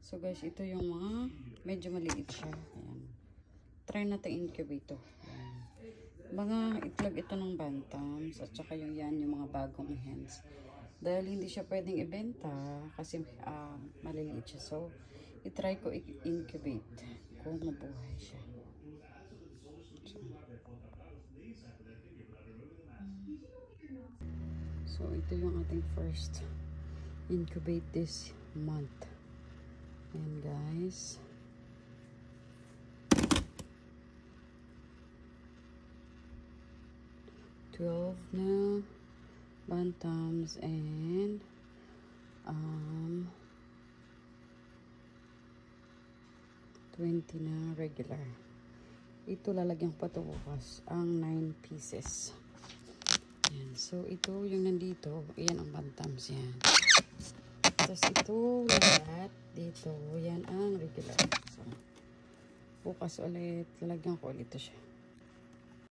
So guys, ito yung mga medyo maliit siya. Ayan. Try natin incubate ito. Ayan. Mga itlog ito ng bantams at saka yung yan, yung mga bagong hens. Dahil hindi siya pwedeng ibenta kasi maliliit siya. So, itry ko incubate kung mabuhay siya. So, ito yung ating first incubate this month. Ayan guys. Na bantams and 20 na regular. Ito lalagyan ko pa ito bukas ang 9 pieces. Ayan. So ito yung nandito, yan ang bantams yan. Tapos ito lahat dito, yan ang regular. So bukas ulit lalagyan ko ulit ito siya.